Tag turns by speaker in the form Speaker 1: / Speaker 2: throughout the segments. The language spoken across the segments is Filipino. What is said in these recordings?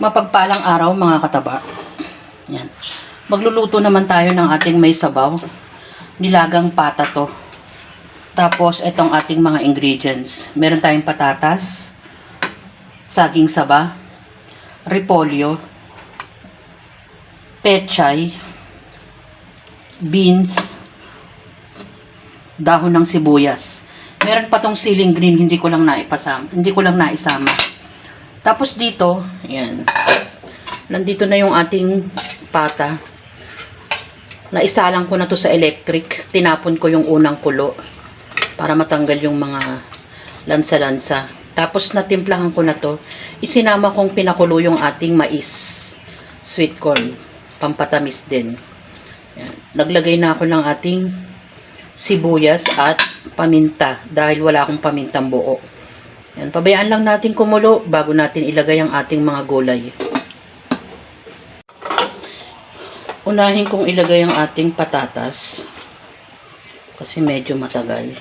Speaker 1: Mapagpalang araw mga kataba. Yan. Magluluto naman tayo ng ating may sabaw. Nilagang pata to. Tapos itong ating mga ingredients. Meron tayong patatas, saging saba, repolyo, pechay, beans, dahon ng sibuyas. Meron pa tong siling green, hindi ko lang naisama. Tapos dito, ayan. Nandito na yung ating pata. Naisalang ko na to sa electric. Tinapon ko yung unang kulo para matanggal yung mga lansa-lansa. Tapos natimplahan ko na to. Isinama kong pinakulo yung ating mais. Sweet corn. Pampatamis din. Ayan. Naglagay na ako ng ating sibuyas at paminta dahil wala akong pamintang buo. Yan, pabayaan lang natin kumulo bago natin ilagay ang ating mga gulay. Unahin kong ilagay ang ating patatas kasi medyo matagal.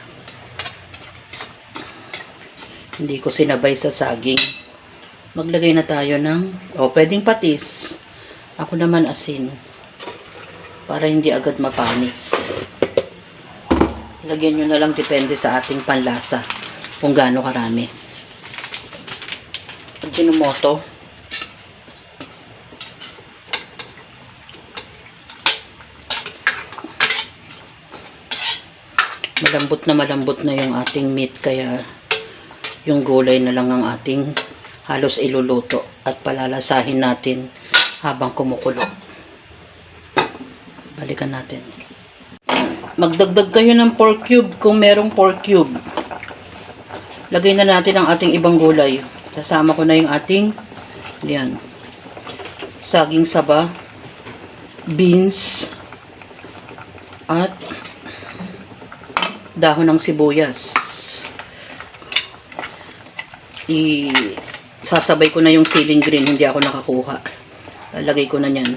Speaker 1: Hindi ko sinabay sa saging. Maglagay na tayo ng, pwedeng patis. Ako naman asin para hindi agad mapanis. Lagyan nyo na lang, depende sa ating panlasa kung gaano karami. Ajinomoto. Malambot na yung ating meat, kaya yung gulay na lang ang ating halos iluluto at palalasahin natin habang kumukulo. Balikan natin. Magdagdag kayo ng pork cube kung merong pork cube. Lagay na natin ang ating ibang gulay. Kasama ko na yung ating saging saba, beans, at dahon ng sibuyas. Sasabay ko na yung siling green, hindi ako nakakuha. Lalagay ko na yan.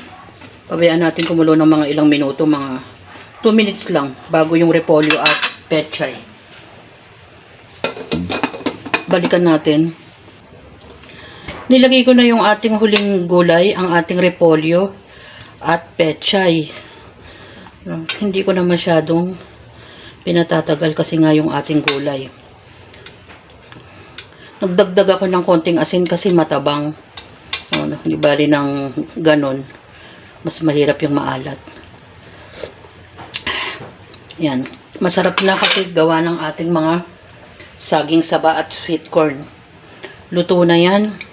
Speaker 1: Pabayaan natin kumulo ng mga ilang minuto, mga 2 minutes lang bago yung repolyo at pechay. Balikan natin. Nilagay ko na yung ating huling gulay, ang ating repolyo at pechay. Hindi ko na masyadong pinatatagal kasi nga yung ating gulay. Nagdagdag ako ng konting asin kasi matabang. Hindi bali ng ganon. Mas mahirap yung maalat. Yan. Masarap na kasi gawa ng ating mga saging saba at sweet corn. Luto na yan.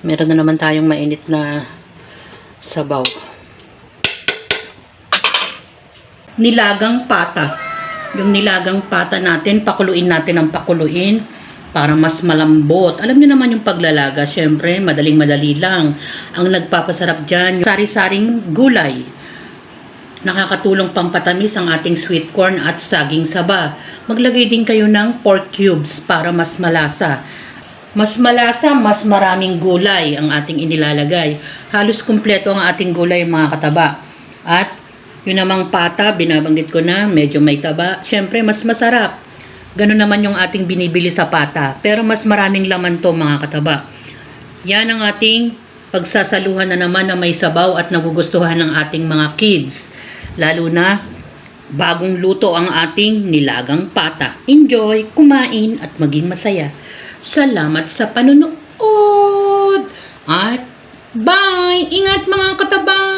Speaker 1: Meron na naman tayong mainit na sabaw. Nilagang pata. Yung nilagang pata natin, pakuluin natin ng pakuluin para mas malambot. Alam niyo naman yung paglalaga, syempre, madaling-madali lang. Ang nagpapasarap dyan, yung sari-saring gulay. Nakakatulong pampatamis ang ating sweet corn at saging saba. Maglagay din kayo ng pork cubes para mas malasa. Mas malasa, mas maraming gulay ang ating inilalagay. Halos kumpleto ang ating gulay mga kataba. At yun namang pata, binabanggit ko na, medyo may taba. Syempre, mas masarap. Ganun naman yung ating binibili sa pata. Pero mas maraming laman to mga kataba. Yan ang ating pagsasaluhan na naman na may sabaw at nagugustuhan ng ating mga kids. Lalo na bagong luto ang ating nilagang pata. Enjoy, kumain at maging masaya. Salamat sa panunood at bye! Ingat mga kataba!